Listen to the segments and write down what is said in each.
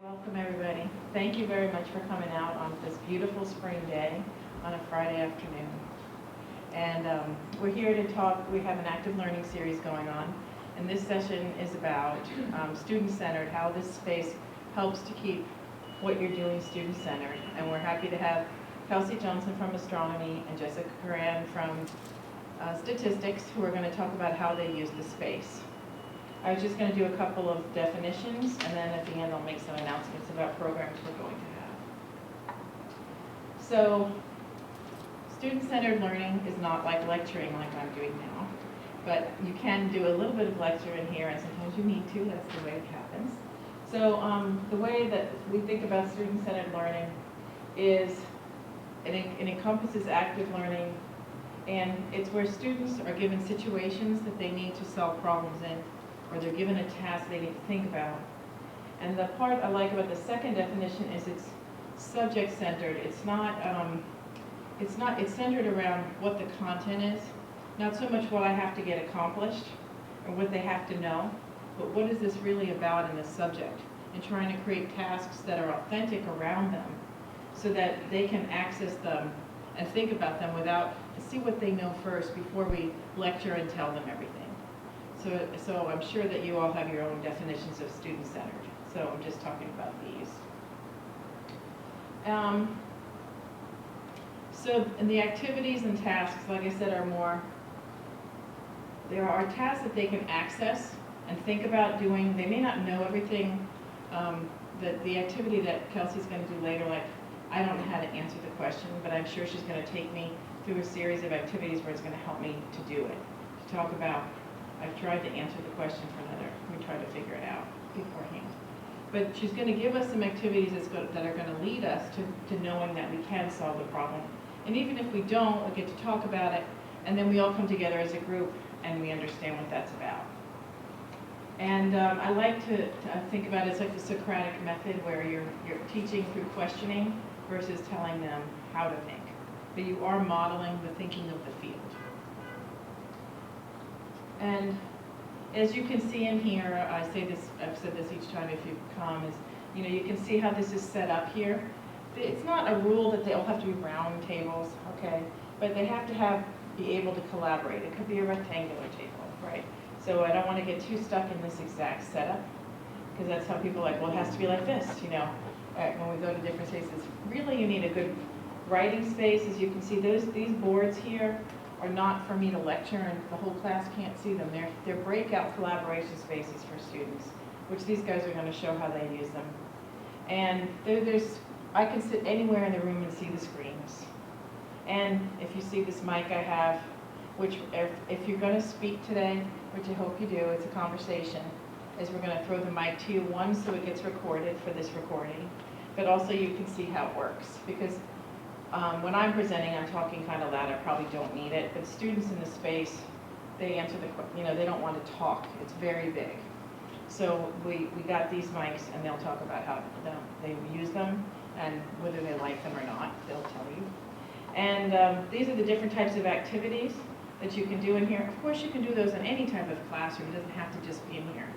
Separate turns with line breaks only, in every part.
Welcome, everybody. Thank you very much for coming out on this beautiful spring day on a Friday afternoon. And we're here to talk. We have an active learning series going on, and this session is about student-centered, how this space helps to keep what you're doing student-centered. And we're happy to have Kelsey Johnson from astronomy and Jessica Curran from statistics, who are going to talk about how they use the space. I was just going to do a couple of definitions, and then at the end I'll make some announcements about programs we're going to have. So, student-centered learning is not like lecturing like I'm doing now, but you can do a little bit of lecture in here, and sometimes you need to. That's the way it happens. So the way that we think about student-centered learning is it encompasses active learning, and it's where students are given situations that they need to solve problems in, or they're given a task they need to think about. And the part I like about the second definition is it's subject-centered. It's centered around what the content is, not so much what I have to get accomplished or what they have to know, but what is this really about in this subject, and trying to create tasks that are authentic around them so that they can access them and think about them see what they know first before we lecture and tell them everything. So I'm sure that you all have your own definitions of student-centered. So I'm just talking about these. So the activities and tasks, like I said, there are tasks that they can access and think about doing. They may not know everything. The activity that Kelsey's going to do later, like, I don't know how to answer the question, but I'm sure she's going to take me through a series of activities where it's going to help me to do it, to talk about. I've tried to answer the question for another. We tried to figure it out beforehand. But she's going to give us some activities that are going to lead us to knowing that we can solve the problem. And even if we don't, we get to talk about it, and then we all come together as a group and we understand what that's about. And I like to think about it as like the Socratic method, where you're teaching through questioning versus telling them how to think. But you are modeling the thinking of the field. And as you can see in here, I've said this each time if you come, you can see how this is set up here. It's not a rule that they all have to be round tables, okay? But they have to be able to collaborate. It could be a rectangular table, right? So I don't want to get too stuck in this exact setup, because that's how people are like, well, it has to be like this, when we go to different spaces. Really, you need a good writing space. As you can see, these boards here are not for me to lecture, and the whole class can't see them. They're breakout collaboration spaces for students, which these guys are going to show how they use them. And I can sit anywhere in the room and see the screens. And if you see this mic I have, which if you're going to speak today, which I hope you do, it's a conversation, is we're going to throw the mic to you, one, so it gets recorded for this recording, but also you can see how it works. Because when I'm presenting, I'm talking kind of loud. I probably don't need it, but students in the space, they answer they don't want to talk. It's very big. So we got these mics, and they'll talk about how they use them and whether they like them or not. They'll tell you. And these are the different types of activities that you can do in here. Of course, you can do those in any type of classroom. It doesn't have to just be in here.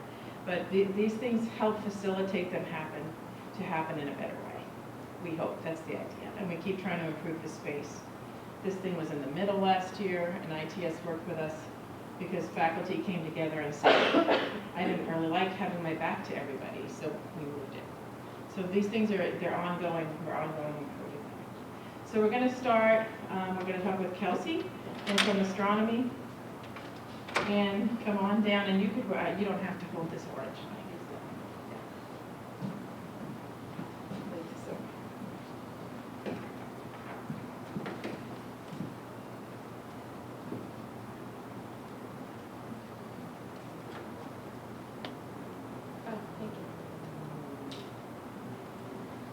But these things help facilitate them to happen in a better way. We hope. That's the idea. And we keep trying to improve the space. This thing was in the middle last year, and ITS worked with us because faculty came together and said, I didn't really like having my back to everybody, so we moved it. So these things they're ongoing. We're ongoing improving them. So we're going to start. We're going to talk with Kelsey from astronomy. And come on down, and you don't have to hold this orange mic.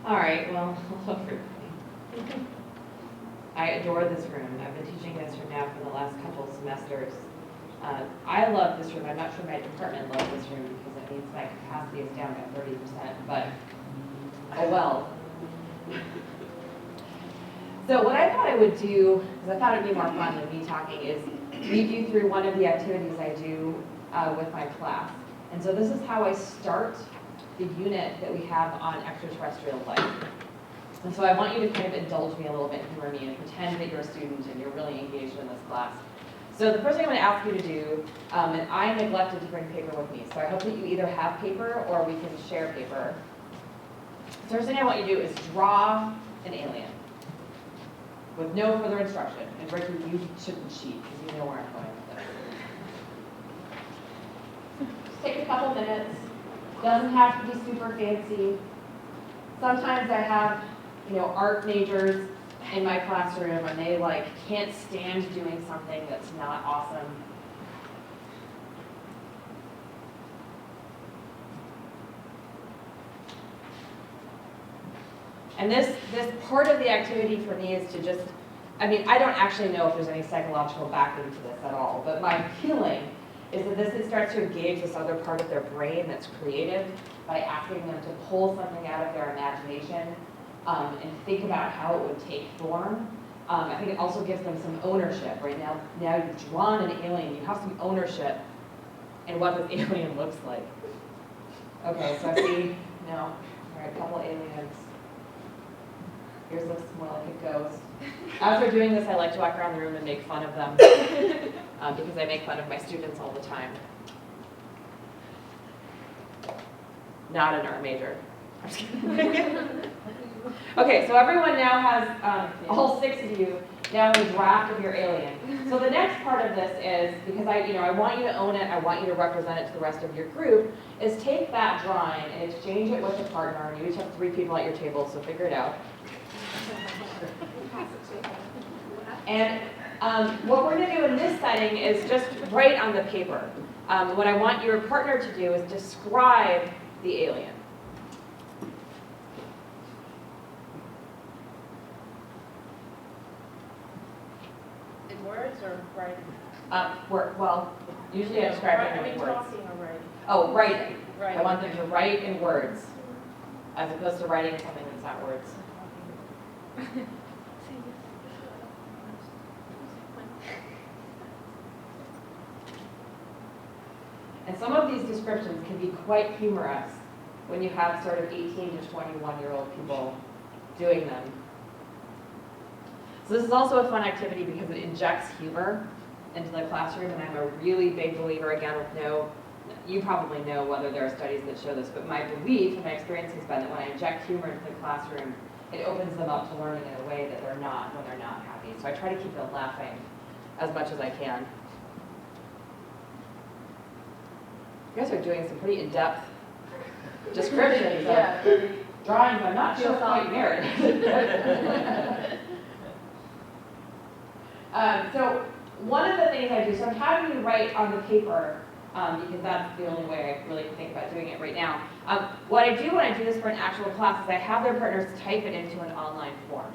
All right, well, hello everybody. I adore this room. I've been teaching this room now for the last couple of semesters. I love this room. I'm not sure my department loves this room because it means my capacity is down by 30%, but oh well. So what I thought I would do, because I thought it'd be more fun than me talking, is lead you through one of the activities I do with my class. And so this is how I start the unit that we have on extraterrestrial life. And so I want you to kind of indulge me a little bit, humor me, and pretend that you're a student and you're really engaged in this class. So the first thing I'm going to ask you to do, and I neglected to bring paper with me, so I hope that you either have paper or we can share paper. The first thing I want you to do is draw an alien with no further instruction. And Rick, you shouldn't cheat because you know where I'm going with this. Just take a couple minutes. Doesn't have to be super fancy. Sometimes I have, art majors in my classroom and they can't stand doing something that's not awesome. And this part of the activity for me is to just, I don't actually know if there's any psychological backing to this at all, but my feeling is that this starts to engage this other part of their brain that's creative by asking them to pull something out of their imagination and think about how it would take form. I think it also gives them some ownership. Right now you've drawn an alien, you have some ownership in what this alien looks like. Okay, so I see, all right, a couple aliens. Here's looks more like a ghost. As we're doing this, I like to walk around the room and make fun of them because I make fun of my students all the time. Not an art major. I'm just kidding. Okay, so everyone now has, all 6 of you now have a draft of your alien. So the next part of this is, because I want you to own it, I want you to represent it to the rest of your group, is take that drawing and exchange it with a partner, and you each have 3 people at your table, so figure it out. And what we're going to do in this setting is just write on the paper. What I want your partner to do is describe the alien.
In words or writing?
Well, usually I describe it in words.
Talking or writing?
Oh, writing.
Writing.
I want them to write in words, as opposed to writing something that's not words. And some of these descriptions can be quite humorous when you have sort of 18 to 21-year-old people doing them. So this is also a fun activity because it injects humor into the classroom, and I'm a really big believer, again, you probably know whether there are studies that show this, but my belief and my experience has been that when I inject humor into the classroom, it opens them up to learning in a way that they're not when they're not happy. So I try to keep them laughing as much as I can. You guys are doing some pretty in-depth descriptions of drawings I'm not sure quite merit. So one of the things I do, so I'm having you write on the paper, because that's the only way I really can think about doing it right now. What I do when I do this for an actual class is I have their partners type it into an online form.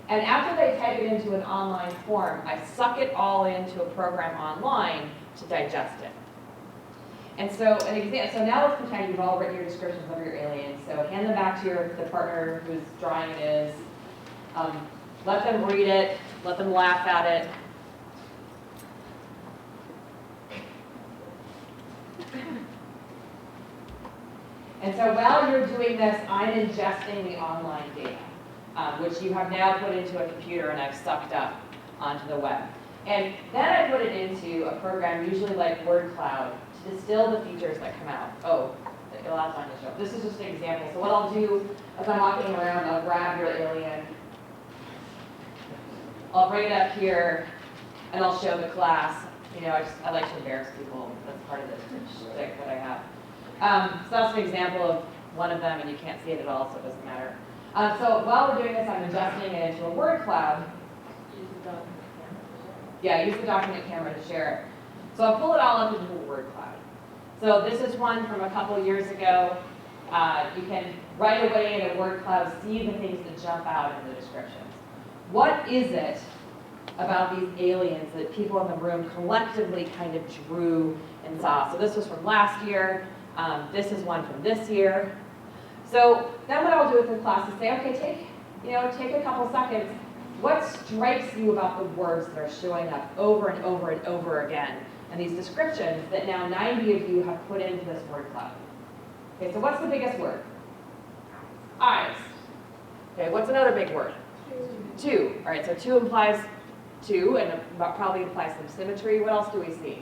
And after they type it into an online form, I suck it all into a program online to digest it. And so, so now let's pretend you've all written your descriptions of your aliens. So hand them back to the partner whose drawing it is. Let them read it. Let them laugh at it. And so while you're doing this, I'm ingesting the online data, which you have now put into a computer and I've sucked up onto the web. And then I put it into a program, usually like WordCloud, to distill the features that come out. Oh, the last line to show. This is just an example. So what I'll do as I'm walking around, I'll grab your alien, I'll bring it up here, and I'll show the class. I like to embarrass people. That's part of the shtick that I have. So that's an example of one of them, and you can't see it at all, so it doesn't matter. So while we're doing this, I'm adjusting it into a word cloud. Yeah, use the document camera to share it. So I'll pull it all up into a word cloud. So this is one from a couple years ago. You can right away in a word cloud see the things that jump out in the descriptions. What is it about these aliens that people in the room collectively kind of drew and saw? So this was from last year. This is one from this year. So then what I'll do with the class is say, okay, take a couple seconds. What strikes you about the words that are showing up over and over and over again? And these descriptions that now 90 of you have put into this word cloud. Okay, so what's the biggest word? Eyes. Okay, what's another big word? Two. All right, so two implies two, and it probably implies some symmetry. What else do we see?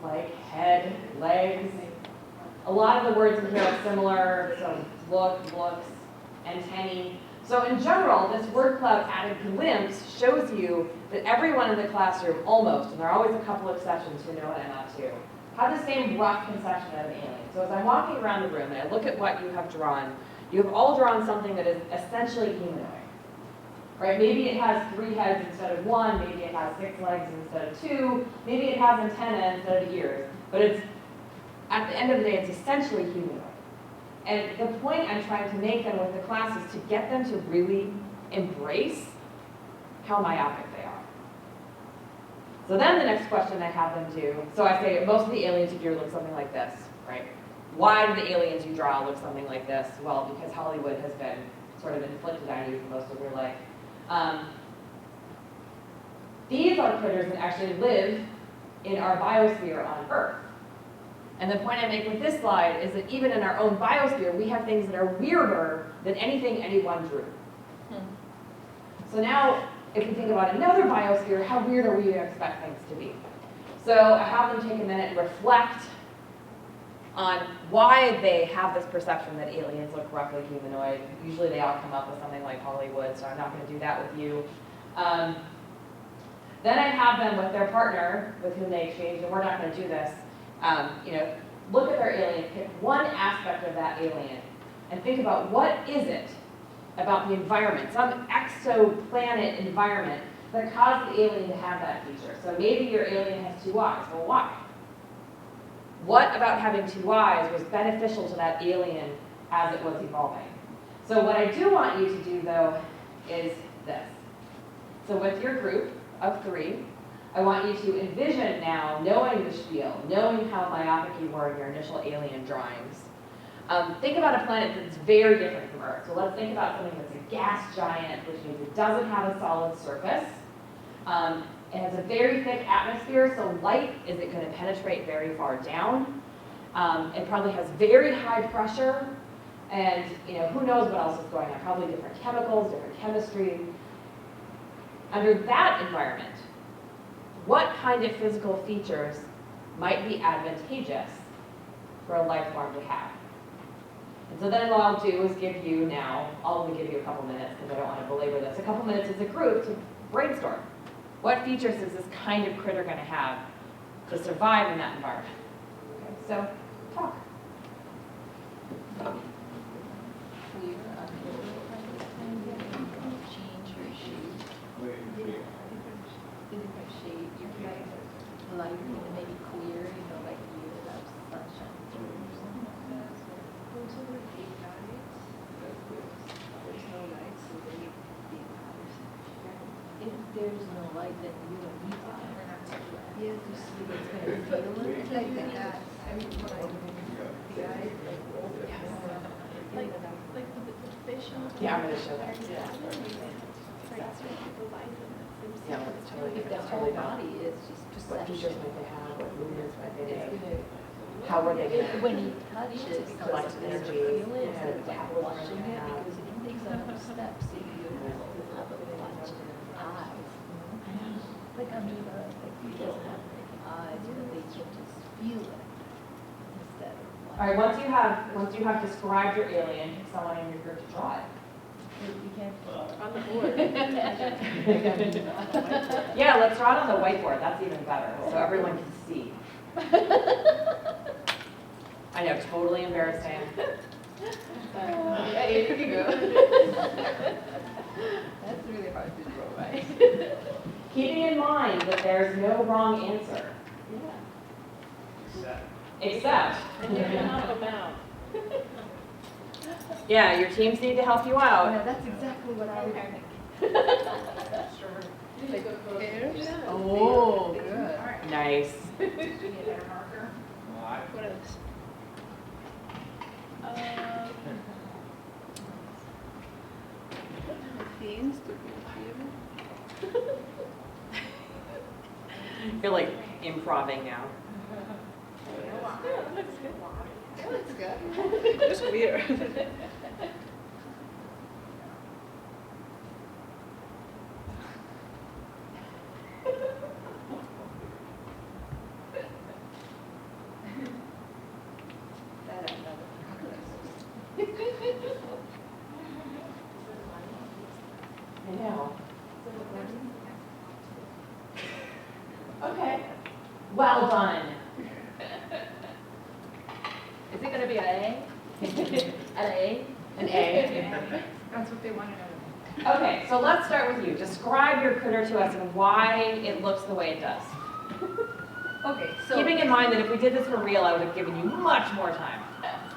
Like head, legs. A lot of the words in here are similar, so look, looks, antennae. So in general, this word cloud at a glimpse shows you that everyone in the classroom, almost, and there are always a couple exceptions who know what I'm up to, have the same rough conception of an alien. So as I'm walking around the room and I look at what you have drawn, you have all drawn something that is essentially humanoid. Right? Maybe it has 3 heads instead of 1, maybe it has 6 legs instead of 2, maybe it has antennae instead of ears, but it's, at the end of the day, it's essentially humanoid. And the point I'm trying to make then with the class is to get them to really embrace how myopic they are. So then the next question I have them do, so I say most of the aliens you drew look something like this, right? Why do the aliens you draw look something like this? Well, because Hollywood has been sort of inflicted on you for most of your life. These are critters that actually live in our biosphere on Earth. And the point I make with this slide is that even in our own biosphere, we have things that are weirder than anything anyone drew. So now, if we think about another biosphere, how weird are we to expect things to be? So I have them take a minute and reflect on why they have this perception that aliens look roughly humanoid. Usually they all come up with something like Hollywood, so I'm not going to do that with you. Then I have them with their partner, with whom they exchanged, and we're not going to do this. Look at their alien, pick one aspect of that alien, and think about what is it about the environment, some exoplanet environment that caused the alien to have that feature. So maybe your alien has 2 eyes. Well, why? What about having 2 eyes was beneficial to that alien as it was evolving? So what I do want you to do, though, is this. So with your group of 3, I want you to envision now, knowing the spiel, knowing how myopic you were in your initial alien drawings. Think about a planet that's very different from Earth. So let's think about something that's a gas giant, which means it doesn't have a solid surface. It has a very thick atmosphere, so light isn't going to penetrate very far down. It probably has very high pressure, and who knows what else is going on, probably different chemicals, different chemistry. Under that environment, what kind of physical features might be advantageous for a life form to have? And so then what I'll do is give you now, I'll only give you a couple minutes because I don't want to belabor this, a couple minutes as a group to brainstorm. What features is this kind of critter going to have to survive in that environment? Okay, so talk.
Light, maybe clear, like you have sunshine.
There's no light, so they need the eyes.
If there's no light, then you don't need light.
Yeah, you see, it's gonna feel it. It's like the eyes. The eyes, like the fish.
Yeah, I'm going to show that. Yeah, it's totally,
If the
it's
whole
totally not.
body is just
What features
perception.
might they have? What movements might they
It's
make?
gonna,
How were they going to
when he touches,
collect
it's
energy?
feel it,
What kind
instead
of
of like
metabolism
watching
they
it,
have?
because it takes enough steps if you have a watch eyes. Like under the, like he doesn't have any eyes, but they can just feel it instead of
All right, once you have described your alien, pick someone in your group to draw it.
You can't.
On the board.
Yeah, let's draw it on the whiteboard. That's even better, so everyone can see. I know, totally embarrassing.
Yeah, here you go. That's really hard to draw, right?
Keeping in mind that there's no wrong answer,
Yeah.
except,
And you can help them out.
yeah, your teams need to help you out.
Yeah, that's exactly what I would think. Oh, good.
Nice.
What else? Themes to be
I feel like improving now.
It's good.
It's weird.
That are not
I know. Okay. Well done.
Is it gonna be an A? An A?
An A.
That's what they want to know.
Okay, so let's start with you. Describe your critter to us and why it looks the way it does.
Okay, so
Keeping in mind that if we did this for real, I would have given you much more time.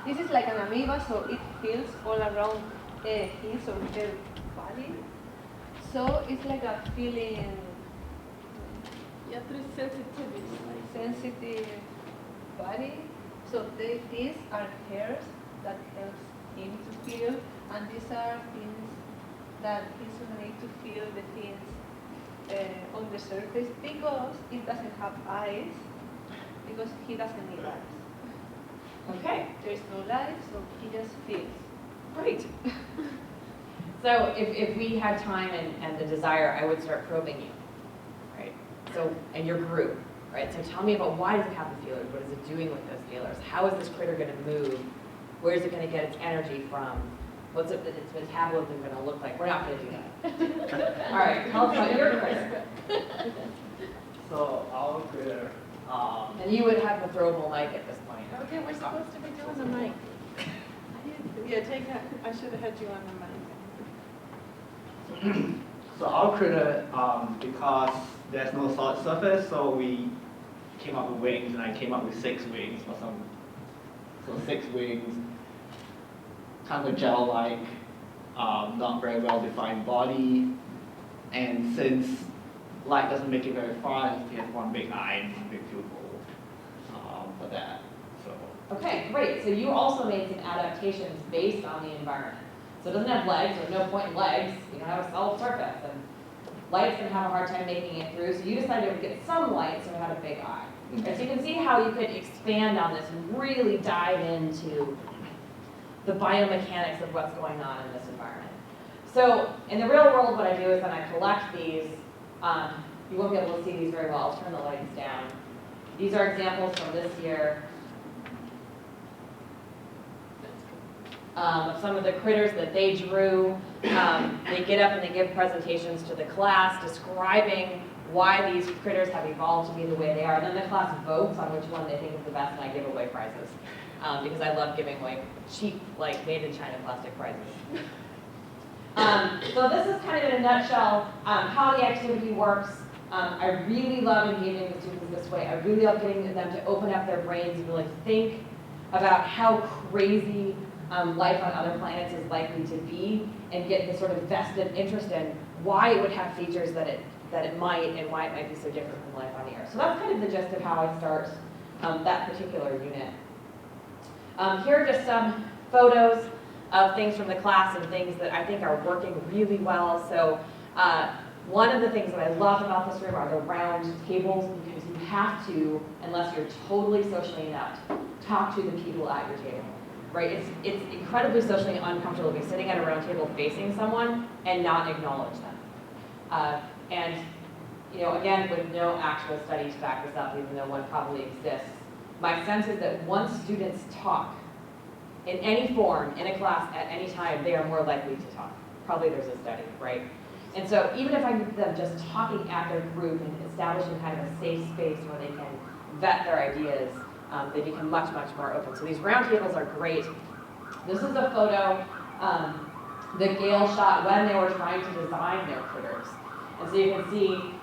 this is like an amoeba, so it feels all around his or her body. So it's like a feeling
Yeah, through sensitivity.
sensitive body. So these are hairs that helps him to feel, and these are things that he's gonna need to feel the things on the surface because it doesn't have eyes, because he doesn't need eyes.
Okay,
There's no light, so he just feels.
great. So if we had time and the desire, I would start probing you, right? So, and your group, right? So tell me about why does it have the feelers? What is it doing with those feelers? How is this critter going to move? Where is it going to get its energy from? What's its metabolism going to look like? We're not going to do that. All right, tell us about your critter.
So our critter,
And you would have the throwable mic at this point.
Okay, we're supposed to be doing the mic. Yeah, take that, I should have had you on the mic.
so our critter, because there's no solid surface, so we came up with wings, and I came up with 6 wings or some. So 6 wings, kind of a gel-like, not very well-defined body, and since light doesn't make it very far, he has one big eye and one big pupil for that. So
Okay, great. So you also made some adaptations based on the environment. So it doesn't have legs, there's no point in legs, you don't have a solid surface, and light's gonna have a hard time making it through, so you decided to get some light, so it had a big eye. Right, so you can see how you could expand on this and really dive into the biomechanics of what's going on in this environment. So in the real world, what I do is then I collect these. You won't be able to see these very well. I'll turn the lights down. These are examples from this year. Some of the critters that they drew. They get up and they give presentations to the class describing why these critters have evolved to be the way they are. And then the class votes on which one they think is the best, and I give away prizes. Because I love giving away cheap, like made in China plastic prizes. So this is kind of in a nutshell how the activity works. I really love engaging with students this way. I really love getting them to open up their brains and really think about how crazy life on other planets is likely to be, and get this sort of vested interest in why it would have features that it might, and why it might be so different from life on the Earth. So that's kind of the gist of how I start that particular unit. Here are just some photos of things from the class and things that I think are working really well. So one of the things that I love about this room are the round tables, because you have to, unless you're totally socially inept, talk to the people at your table, right? It's incredibly socially uncomfortable to be sitting at a round table facing someone and not acknowledge them. And you know, again, with no actual study to back this up, even though one probably exists, my sense is that once students talk in any form, in a class, at any time, they are more likely to talk. Probably there's a study, right? And so even if I get them just talking at their group and establishing kind of a safe space where they can vet their ideas, they become much, much more open. So these round tables are great. This is a photo that Gail shot when they were trying to design their critters. And so you can see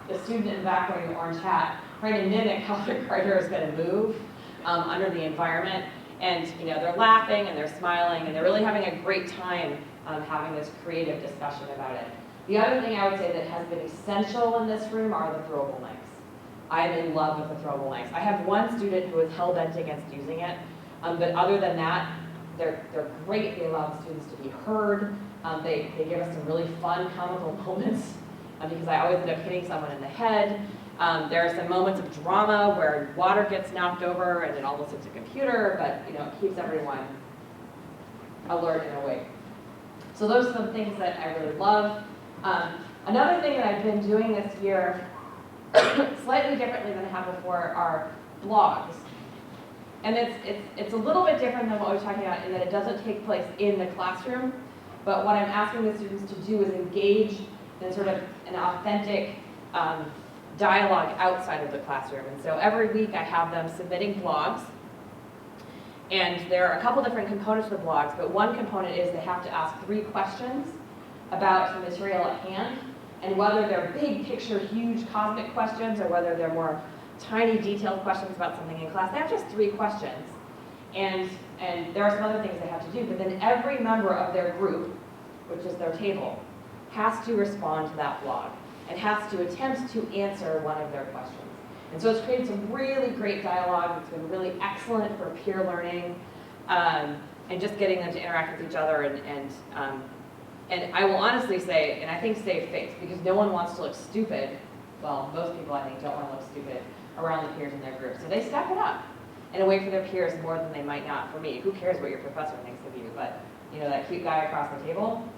the student in the back wearing the orange hat trying to mimic how their critter is going to move under the environment. And you know, they're laughing and they're smiling and they're really having a great time having this creative discussion about it. The other thing I would say that has been essential in this room are the throwable mics. I'm in love with the throwable mics. I have one student who is hell-bent against using it, but other than that, they're great. They allow the students to be heard. They give us some really fun, comical moments because I always end up hitting someone in the head. There are some moments of drama where water gets knocked over and it almost hits a computer, but it keeps everyone alert and awake. So those are some things that I really love. Another thing that I've been doing this year, slightly differently than I have before, are blogs. And it's a little bit different than what we were talking about in that it doesn't take place in the classroom, but what I'm asking the students to do is engage in sort of an authentic dialogue outside of the classroom. And so every week I have them submitting blogs, and there are a couple different components to the blogs, but one component is they have to ask 3 questions about the material at hand, and whether they're big picture, huge cosmic questions, or whether they're more tiny detailed questions about something in class. They have just 3 questions, and there are some other things they have to do, but then every member of their group, which is their table, has to respond to that blog and has to attempt to answer one of their questions. And so it's created some really great dialogue. It's been really excellent for peer learning and just getting them to interact with each other. And I will honestly say, and I think save face, because no one wants to look stupid. Well, most people I think don't want to look stupid around the peers in their group. So they step it up and wait for their peers more than they might not for me. Who cares what your professor thinks of you? But that cute guy across the table,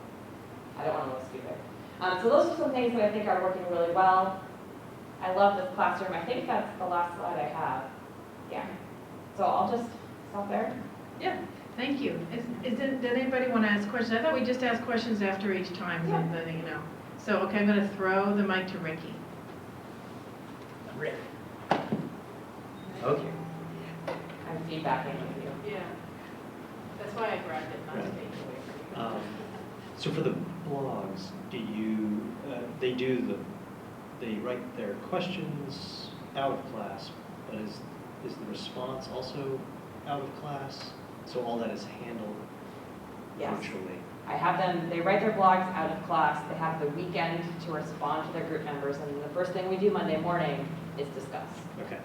I don't want to look stupid. So those are some things that I think are working really well. I love this classroom. I think that's the last slide I have. Yeah. So I'll just stop there.
Yeah, thank you. Did anybody want to ask questions? I thought we just asked questions after each time,
Yeah.
and then, So, okay, I'm going to throw the mic to Ricky.
Rick. Okay.
I'm feedbacking with you.
Yeah. That's why I grabbed it, not to take it away from you.
So for the blogs, they write their questions out of class, but is the response also out of class? So all that is handled
Yes.
virtually?
I have them, they write their blogs out of class. They have the weekend to respond to their group members. And the first thing we do Monday morning is discuss.
Okay.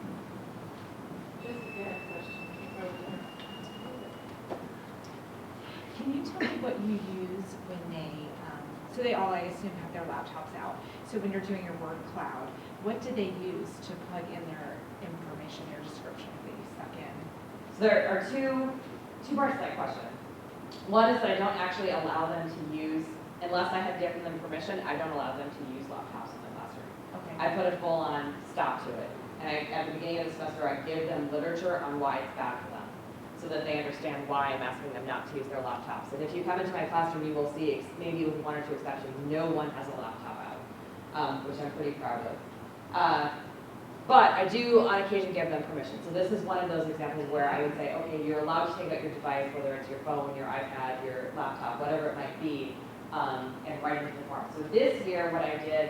Can you tell me what you use when so they all, I assume, have their laptops out. So when you're doing your word cloud, what do they use to plug in their information, their description that you stuck in?
So there are two parts to that question. One is that I don't actually allow them to use, unless I have given them permission, I don't allow them to use laptops in the classroom.
Okay.
I put a full-on stop to it. And at the beginning of the semester, I give them literature on why it's bad for them, so that they understand why I'm asking them not to use their laptops. And if you come into my classroom, you will see, maybe with 1 or 2 exceptions, no one has a laptop out, which I'm pretty proud of. But I do, on occasion, give them permission. So this is one of those examples where I would say, okay, you're allowed to take out your device, whether it's your phone, your iPad, your laptop, whatever it might be, and write it into the form. So this year, what I did,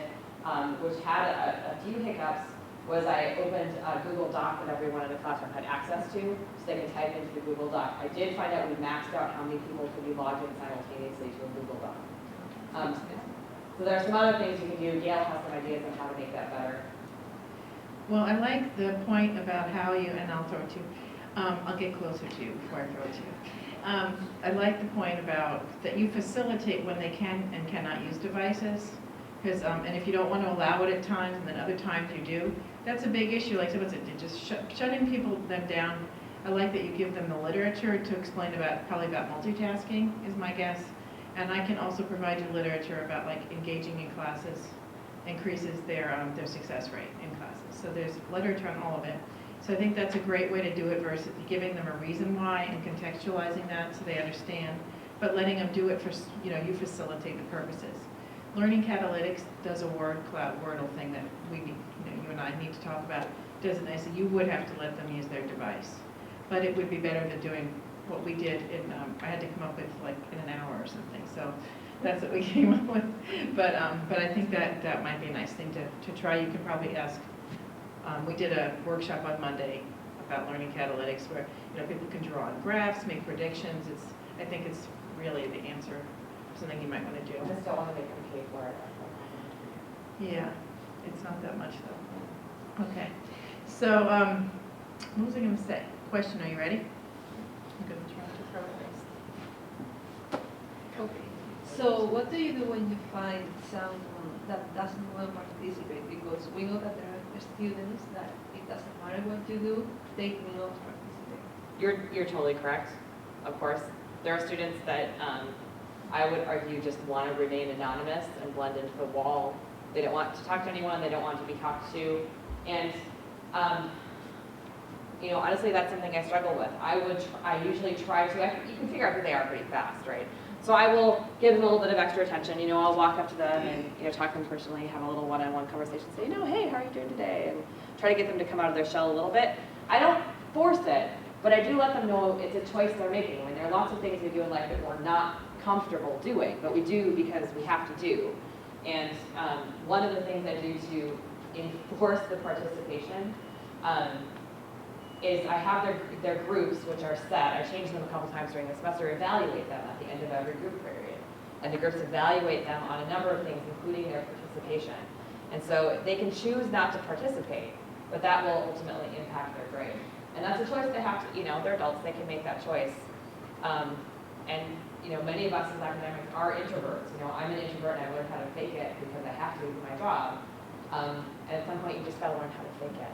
which had a few hiccups, was I opened a Google Doc that everyone in the classroom had access to, so they could type into the Google Doc. I did find out we maxed out how many people could be logged in simultaneously to a Google Doc. So there are some other things you can do. Gail has some ideas on how to make that better.
Well, I like the point about how you, and I'll throw it to you. I'll get closer to you before I throw it to you. I like the point about that you facilitate when they can and cannot use devices. Because, and if you don't want to allow it at times, and then other times you do, that's a big issue. Like someone said, just shutting them down. I like that you give them the literature to explain probably about multitasking is my guess. And I can also provide you literature about like engaging in classes increases their success rate in classes. So there's literature on all of it. So I think that's a great way to do it versus giving them a reason why and contextualizing that so they understand, but letting them do it for, you facilitate the purposes. Learning Catalytics does a word cloud Wordle thing that we need, you and I need to talk about. Does it nicely. You would have to let them use their device, but it would be better than doing what we did in, I had to come up with like in an hour or something. So that's what we came up with. But I think that might be a nice thing to try. You could probably ask. We did a workshop on Monday about Learning Catalytics where people can draw on graphs, make predictions. I think it's really the answer. Something you might want to do.
I just don't want to make them pay for it.
Yeah, it's not that much though. Okay, so what was I going to say? Question, are you ready? I'm going to try to throw it.
Okay. So what do you do when you find someone that doesn't want to participate? Because we know that there are students that it doesn't matter what you do, they will not participate.
You're totally correct, of course. There are students that I would argue just want to remain anonymous and blend into the wall. They don't want to talk to anyone, they don't want to be talked to. And, you know, honestly, that's something I struggle with. I usually try to, you can figure out who they are pretty fast, right? So I will give them a little bit of extra attention. You know, I'll walk up to them and, you know, talk to them personally, have a little one-on-one conversation, say, you know, hey, how are you doing today? And try to get them to come out of their shell a little bit. I don't force it, but I do let them know it's a choice they're making. I mean, there are lots of things we do in life that we're not comfortable doing, but we do because we have to do. And one of the things I do to enforce the participation is I have their groups, which are set. I change them a couple times during the semester, evaluate them at the end of every group period. And the groups evaluate them on a number of things, including their participation. And so they can choose not to participate, but that will ultimately impact their grade. And that's a choice they have to, you know, they're adults, they can make that choice. And, you know, many of us as academics are introverts. You know, I'm an introvert and I learned how to fake it because I have to do my job. And at some point you just gotta learn how to fake it.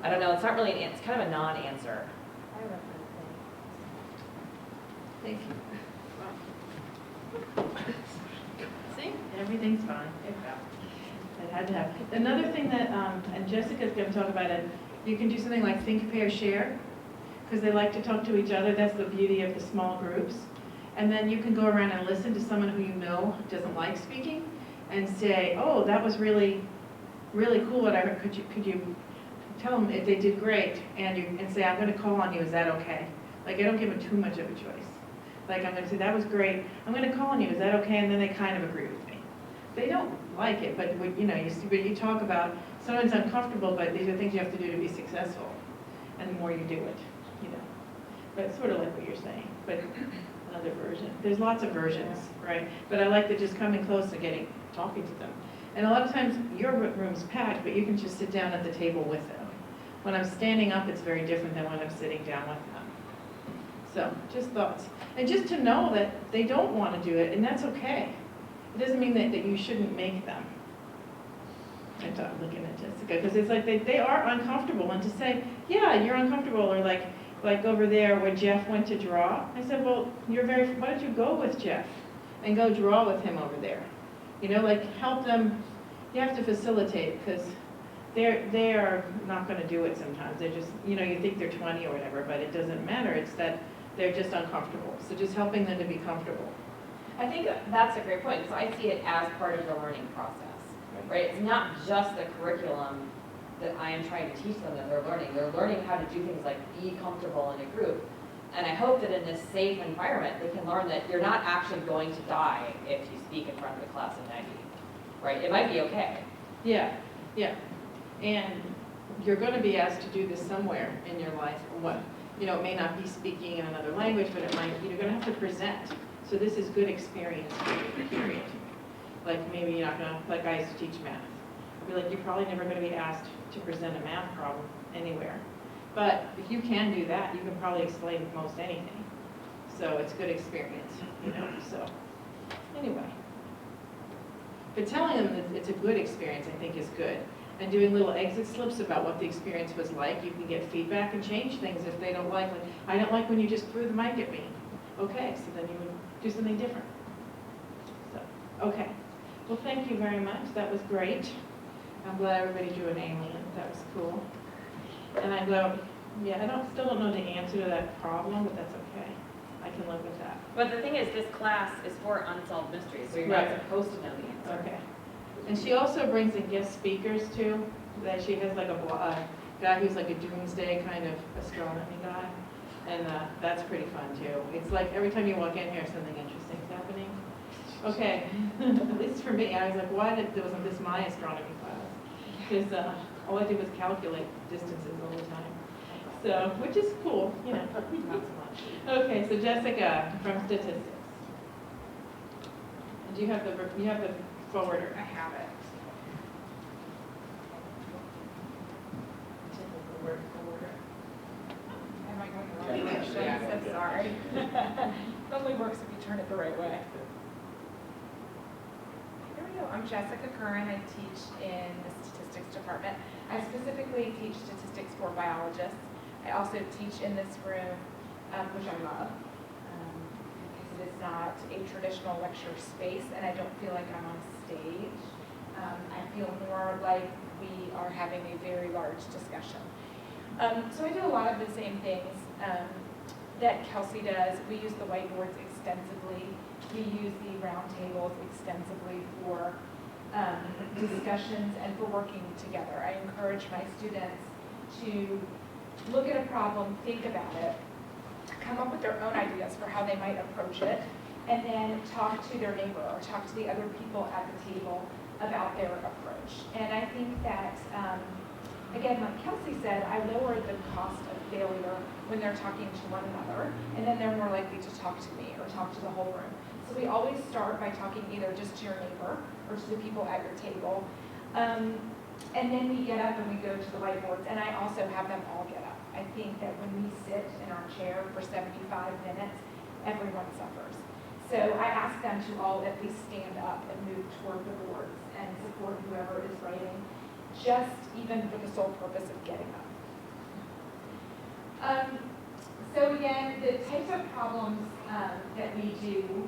I don't know, it's not really, it's kind of a non-answer.
I represent.
Thank you.
See, everything's fine. It had to happen. Another thing that, and Jessica's going to talk about it, you can do something like think, pair, share, because they like to talk to each other. That's the beauty of the small groups. And then you can go around and listen to someone who you know doesn't like speaking and say, oh, that was really, really cool what I heard. Could you tell them if they did great, and say, I'm going to call on you, is that okay? Like, I don't give them too much of a choice. Like, I'm going to say, that was great, I'm going to call on you, is that okay? And then they kind of agree with me. They don't like it, but you know, you talk about, someone's uncomfortable, but these are things you have to do to be successful. And the more you do it, you know. But it's sort of like what you're saying, but another version. There's lots of versions, right? But I like to just come in close to talking to them. And a lot of times, your room's packed, but you can just sit down at the table with them. When I'm standing up, it's very different than when I'm sitting down with them. So, just thoughts. And just to know that they don't want to do it, and that's okay. It doesn't mean that you shouldn't make them. I'm looking at Jessica, because it's like they are uncomfortable, and to say, yeah, you're uncomfortable, or like over there where Jeff went to draw. I said, well, why don't you go with Jeff and go draw with him over there? You know, like help them. You have to facilitate, because they are not going to do it sometimes. They're just, you know, you think they're 20 or whatever, but it doesn't matter. It's that they're just uncomfortable. So just helping them to be comfortable.
I think that's a great point, because I see it as part of the learning process, right? It's not just the curriculum that I am trying to teach them that they're learning. They're learning how to do things like be comfortable in a group. And I hope that in this safe environment, they can learn that you're not actually going to die if you speak in front of a class of 90, right? It might be okay.
Yeah, yeah. And you're going to be asked to do this somewhere in your life. What, you know, it may not be speaking in another language, but it might, you're going to have to present. So this is good experience for you, period. Like maybe you're not going to, like I used to teach math. I'd be like, you're probably never going to be asked to present a math problem anywhere. But if you can do that, you can probably explain most anything. So it's good experience, you know, so anyway. But telling them that it's a good experience, I think, is good. And doing little exit slips about what the experience was like. You can get feedback and change things if they don't like. Like, I don't like when you just threw the mic at me. Okay, so then you would do something different. So, okay. Well, thank you very much. That was great. I'm glad everybody drew an alien. That was cool. And I'm glad, yeah, I still don't know the answer to that problem, but that's okay. I can live with that.
But the thing is, this class is for unsolved mysteries, so you're
Right.
not supposed to know the answer.
Okay. And she also brings in guest speakers too, that she has like a guy who's like a doomsday kind of astronomy guy. And that's pretty fun too. It's like every time you walk in here, something interesting's happening. Okay, at least for me, I was like, why wasn't this my astronomy class? Because all I did was calculate distances all the time. So, which is cool, you know, not so much. Okay, so Jessica from statistics. And do you have the forwarder?
I have it. Am I going the wrong direction?
Yeah.
I'm sorry. It only works if you turn it the right way. Here we go. I'm Jessica Curran. I teach in the statistics department department. I specifically teach statistics for biologists. I also teach in this room, which I love, because it is not a traditional lecture space, and I don't feel like I'm on stage. I feel more like we are having a very large discussion. So I do a lot of the same things that Kelsey does. We use the whiteboards extensively. We use the roundtables extensively for discussions and for working together. I encourage my students to look at a problem, think about it, come up with their own ideas for how they might approach it, and then talk to their neighbor or talk to the other people at the table about their approach. And I think that, again, like Kelsey said, I lowered the cost of failure when they're talking to one another, and then they're more likely to talk to me or talk to the whole room. So we always start by talking either just to your neighbor or to the people at your table. And then we get up and we go to the whiteboards, and I also have them all get up. I think that when we sit in our chair for 75 minutes, everyone suffers. So I ask them to all at least stand up and move toward the boards and support whoever is writing, just even for the sole purpose of getting up. So again, the types of problems that we do,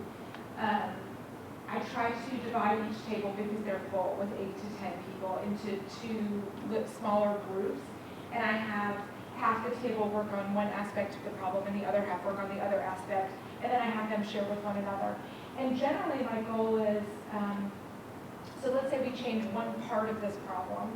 I try to divide each table, because they're full with 8 to 10 people, into 2 smaller groups. And I have half the table work on one aspect of the problem and the other half work on the other aspect. And then I have them share with one another. And generally my goal is, so let's say we change one part of this problem.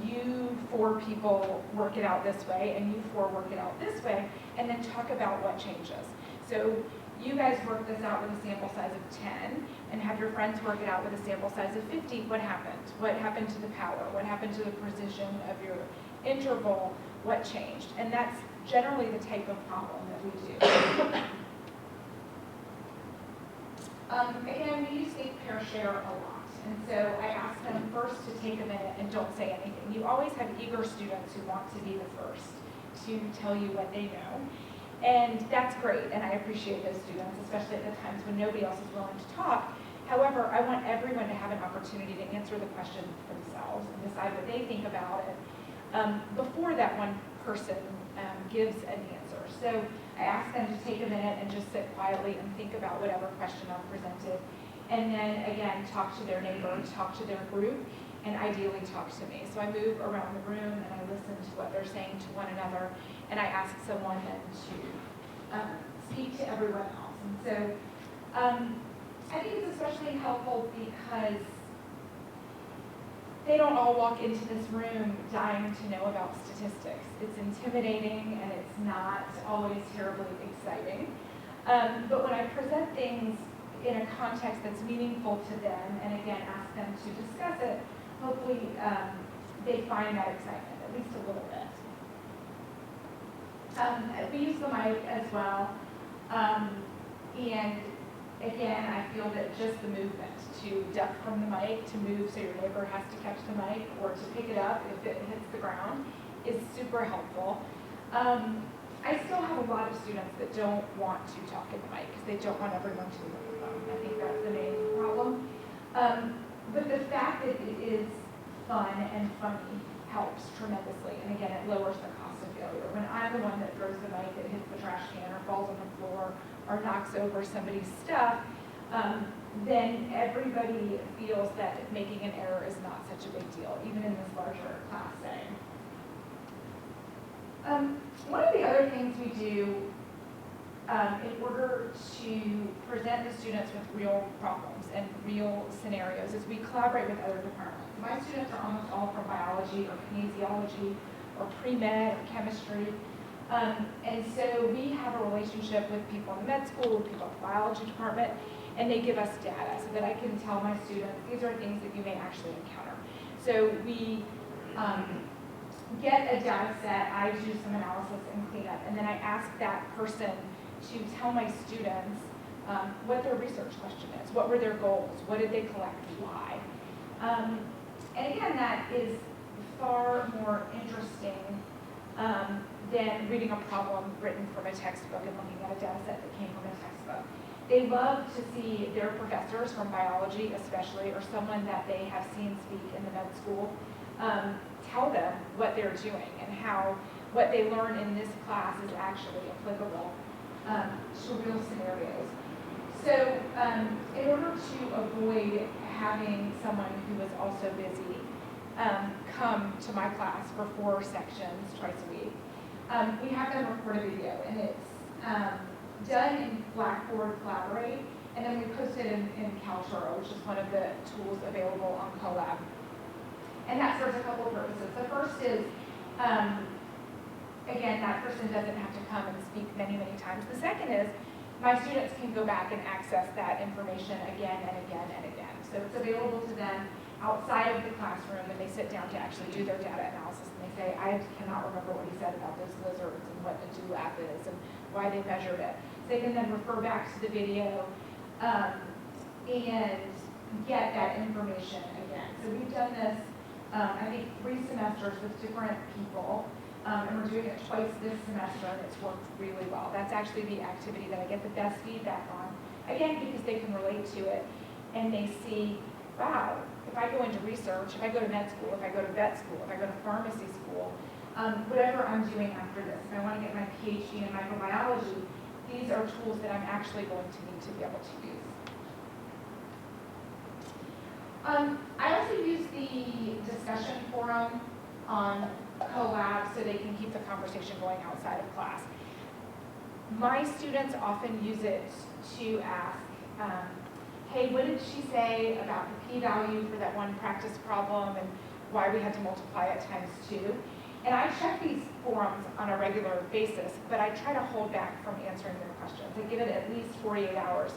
You 4 people work it out this way, and you 4 work it out this way, and then talk about what changes. So you guys work this out with a sample size of 10, and have your friends work it out with a sample size of 50. What happened? What happened to the power? What happened to the precision of your interval? What changed? And that's generally the type of problem that we do. Again, we use think, pair, share a lot. And so I ask them first to take a minute and don't say anything. You always have eager students who want to be the first to tell you what they know. And that's great, and I appreciate those students, especially at the times when nobody else is willing to talk. However, I want everyone to have an opportunity to answer the question themselves and decide what they think about it before that one person gives an answer. So I ask them to take a minute and just sit quietly and think about whatever question I've presented. And then again, talk to their neighbor, talk to their group, and ideally talk to me. So I move around the room and I listen to what they're saying to one another, and I ask someone then to speak to everyone else. And so I think it's especially helpful because they don't all walk into this room dying to know about statistics. It's intimidating and it's not always terribly exciting. But when I present things in a context that's meaningful to them, and again ask them to discuss it, hopefully they find that excitement, at least a little bit. We use the mic as well, and again, I feel that just the movement to duck from the mic, to move so your neighbor has to catch the mic, or to pick it up if it hits the ground, is super helpful. I still have a lot of students that don't want to talk in the mic because they don't want everyone to look at them. I think that's the main problem. But the fact that it is fun and funny helps tremendously. And again, it lowers the cost of failure. When I'm the one that throws the mic that hits the trash can or falls on the floor or knocks over somebody's stuff, then everybody feels that making an error is not such a big deal, even in this larger class setting. One of the other things we do in order to present the students with real problems and real scenarios is we collaborate with other departments. My students are almost all from biology or kinesiology or pre-med or chemistry. And so we have a relationship with people in the med school, with people in the biology department, and they give us data so that I can tell my students, these are things that you may actually encounter. So we get a data set, I do some analysis and cleanup, and then I ask that person to tell my students what their research question is, what were their goals, what did they collect, why. And again, that is far more interesting than reading a problem written from a textbook and looking at a data set that came from a textbook. They love to see their professors from biology especially, or someone that they have seen speak in the med school, tell them what they're doing and how what they learn in this class is actually applicable to real scenarios. So in order to avoid having someone who is also busy come to my class for 4 sections twice a week, we have them record a video, and it's done in Blackboard Collaborate, and then we post it in Kaltura, which is one of the tools available on Colab. And that serves a couple of purposes. The first is, again, that person doesn't have to come and speak many, many times. The second is, my students can go back and access that information again and again and again. So it's available to them outside of the classroom when they sit down to actually do their data analysis, and they say, I cannot remember what he said about those lizards and what a dewlap is and why they measured it. So they can then refer back to the video and get that information again. So we've done this, I think, 3 semesters with different people, and we're doing it twice this semester, and it's worked really well. That's actually the activity that I get the best feedback on, again, because they can relate to it, and they see, wow, if I go into research, if I go to med school, if I go to vet school, if I go to pharmacy school, whatever I'm doing after this, if I want to get my PhD in microbiology, these are tools that I'm actually going to need to be able to use. I also use the discussion forum on Colab so they can keep the conversation going outside of class. My students often use it to ask, hey, what did she say about the p-value for that one practice problem and why we had to multiply it times 2? And I check these forums on a regular basis, but I try to hold back from answering their questions. I give it at least 48 hours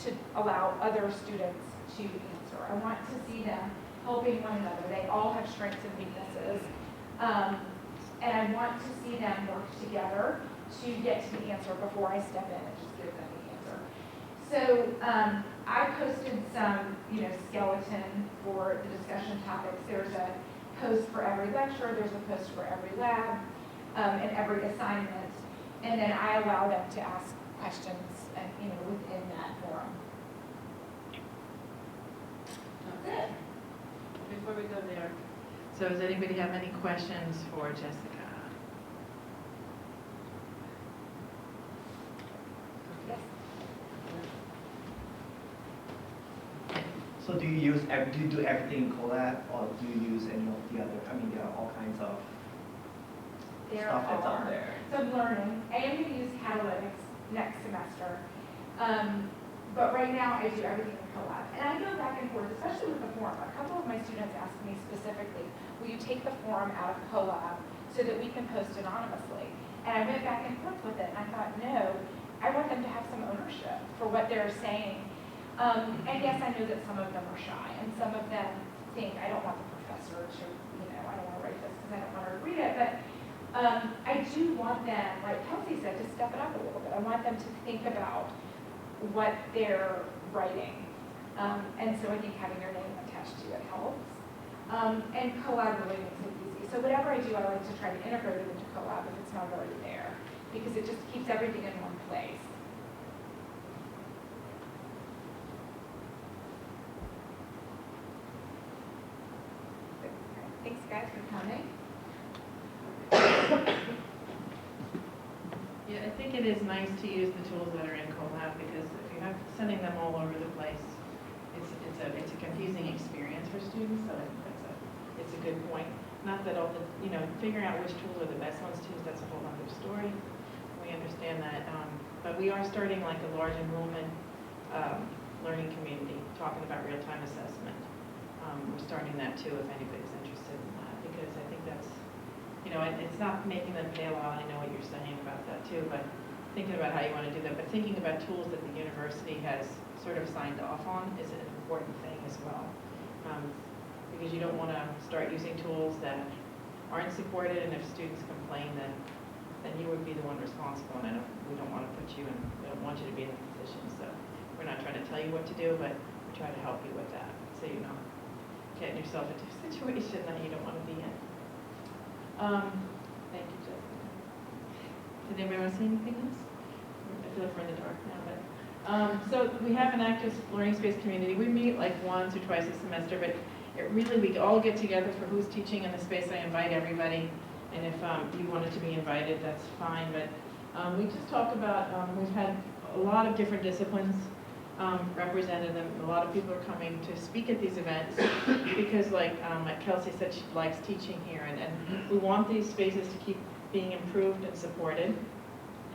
to allow other students to answer. I want to see them helping one another. They all have strengths and weaknesses. And I want to see them work together to get to the answer before I step in and just give them the answer. So I posted some, skeleton for the discussion topics. There's a post for every lecture, there's a post for every lab, and every assignment. And then I allow them to ask questions, within that forum.
That's it. Before we go there, so does anybody have any questions for Jessica?
Yes.
So do you do everything in Colab, or do you use any of the other? I mean, there are all kinds of stuff that's out there.
So I'm learning. I am going to use Catalytics next semester. But right now I do everything in Colab. And I go back and forth, especially with the forum. A couple of my students asked me specifically, will you take the forum out of Colab so that we can post anonymously? And I went back and forth with it, and I thought, no, I want them to have some ownership for what they're saying. And yes, I know that some of them are shy, and some of them think, I don't want the professor to, I don't want to write this because I don't want her to read it. But I do want them, like Kelsey said, to step it up a little bit. I want them to think about what they're writing. And so I think having your name attached to it helps. And Colab really makes it easy. So whatever I do, I like to try to integrate it into Colab if it's not already there, because it just keeps everything in one place. Thanks, guys, for coming.
Yeah, I think it is nice to use the tools that are in Colab, because if you have sending them all over the place, it's a confusing experience for students. So I think it's a good point. Not that all the figuring out which tools are the best ones to use, that's a whole other story. We understand that, but we are starting like a large enrollment learning community talking about real-time assessment. We're starting that too, if anybody's interested in that, because I think that's, it's not making them pay a lot. I know what you're saying about that too, but thinking about how you want to do that, but thinking about tools that the university has sort of signed off on is an important thing as well. Because you don't want to start using tools that aren't supported, and if students complain, then you would be the one responsible, and we don't want to put you in, we don't want you to be in a position, so we're not trying to tell you what to do, but we're trying to help you with that, so you're not getting yourself into a situation that you don't want to be in. Thank you, Jessica. Did anybody want to say anything else? I feel like we're in the dark now, but, so we have an active learning space community. We meet like once or twice a semester, but it really, we all get together for who's teaching in the space. I invite everybody, and if you wanted to be invited, that's fine. But we just talk about, we've had a lot of different disciplines represented, and a lot of people are coming to speak at these events because like Kelsey said, she likes teaching here, and we want these spaces to keep being improved and supported.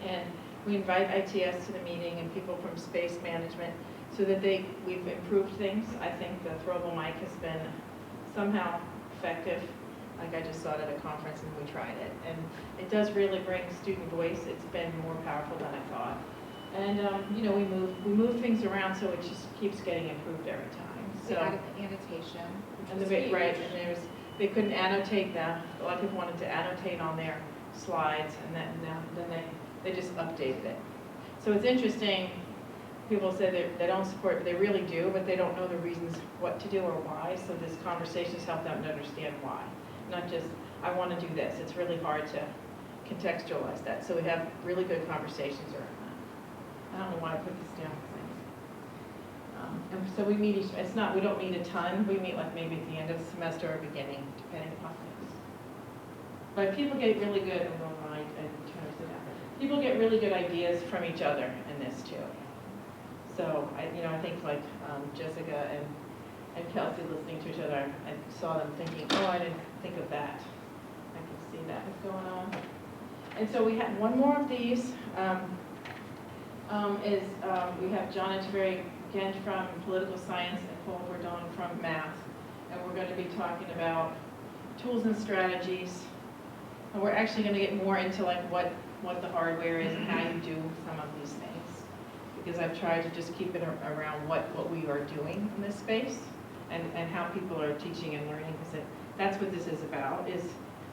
And we invite ITS to the meeting and people from space management so that we've improved things. I think the throwable mic has been somehow effective. Like I just saw it at a conference and we tried it. And it does really bring student voice. It's been more powerful than I thought. And, you know, we move things around so it just keeps getting improved every time.
They
So,
added the annotation.
and right, and they couldn't annotate them. A lot of people wanted to annotate on their slides, and then they just updated it. So it's interesting, people say they don't support, they really do, but they don't know the reasons what to do or why, so this conversation's helped them to understand why. Not just, I want to do this. It's really hard to contextualize that, so we have really good conversations around that. I don't know why I put this down. And so we meet we don't meet a ton, we meet like maybe at the end of the semester or beginning, depending upon things. But people get really good, people get really good ideas from each other in this too. So I think like Jessica and Kelsey listening to each other, I saw them thinking, oh, I didn't think of that. I can see that was going on. And so we have one more of these, we have John Echeverry Gent from political science and Paul Bourdon from math. And we're going to be talking about tools and strategies. And we're actually going to get more into like what the hardware is and how you do some of these things. Because I've tried to just keep it around what we are doing in this space and how people are teaching and learning. Because that's what this is about, is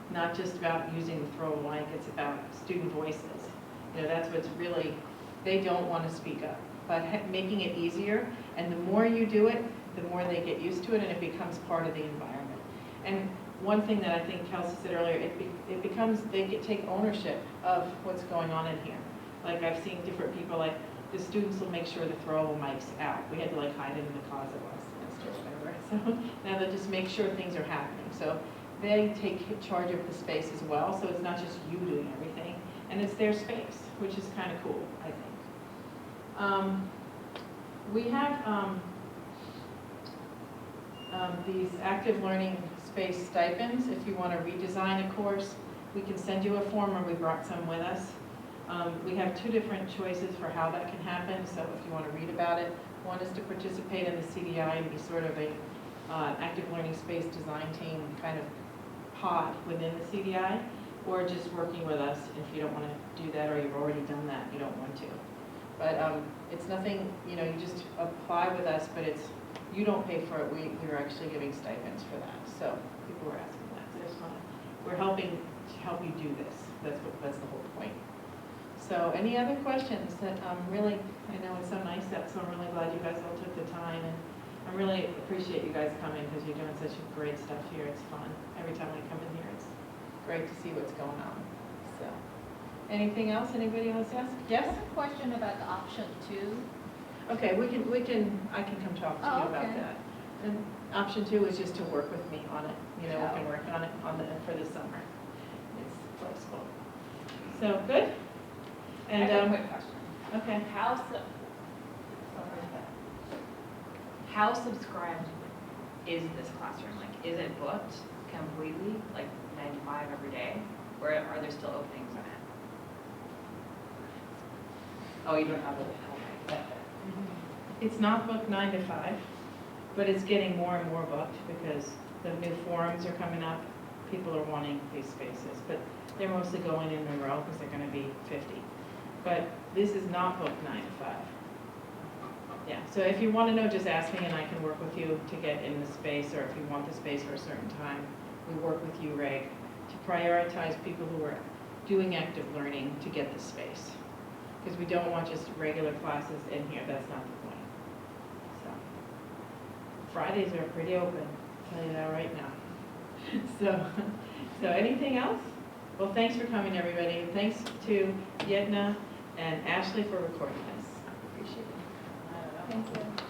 not just about using the throwable mic, it's about student voices. That's what's really, they don't want to speak up. But making it easier, and the more you do it, the more they get used to it, and it becomes part of the environment. And one thing that I think Kelsey said earlier, it becomes, take ownership of what's going on in here. Like I've seen different people, like the students will make sure the throwable mic's out. We had to like hide it in the closet last semester or whatever. So now they just make sure things are happening. So they take charge of the space as well, so it's not just you doing everything, and it's their space, which is kind of cool, I think. We have these active learning space stipends. If you want to redesign a course, we can send you a form, or we brought some with us. We have two different choices for how that can happen, so if you want to read about it, one is to participate in the CDI and be sort of a active learning space design team kind of pod within the CDI, or just working with us if you don't want to do that, or you've already done that, you don't want to. But it's nothing, you just apply with us, but you don't pay for it. We're actually giving stipends for that. So people were asking that. So just we're helping to help you do this. That's the whole point. So any other questions that really, I know it's so nice that, so I'm really glad you guys all took the time, and I really appreciate you guys coming because you're doing such great stuff here. It's fun. Every time I come in here, it's great to see what's going on. So. Anything else? Anybody else ask? Yes?
I have a question about the option 2.
Okay, I can come talk to you about
okay.
that. And option 2 is just to work with me on it. We can work on it for the summer. It's flexible. So, good? And,
I have a quick question.
Okay.
How subscribed is this classroom? Like, is it booked completely, like 9 to 5 every day? Or are there still openings on it? Oh, you don't have it? Okay.
It's not booked 9 to 5, but it's getting more and more booked because the new forums are coming up. People are wanting these spaces, but they're mostly going in Monroe because they're going to be 50. But this is not booked 9 to 5. Yeah, so if you want to know, just ask me and I can work with you to get in the space, or if you want the space for a certain time, we work with you, Ray, to prioritize people who are doing active learning to get the space. Because we don't want just regular classes in here, that's not the point. So, Fridays are pretty open, I'll tell you that right now. So anything else? Well, thanks for coming, everybody. And thanks to Yetna and Ashley for recording this. Appreciate it.
Thank you.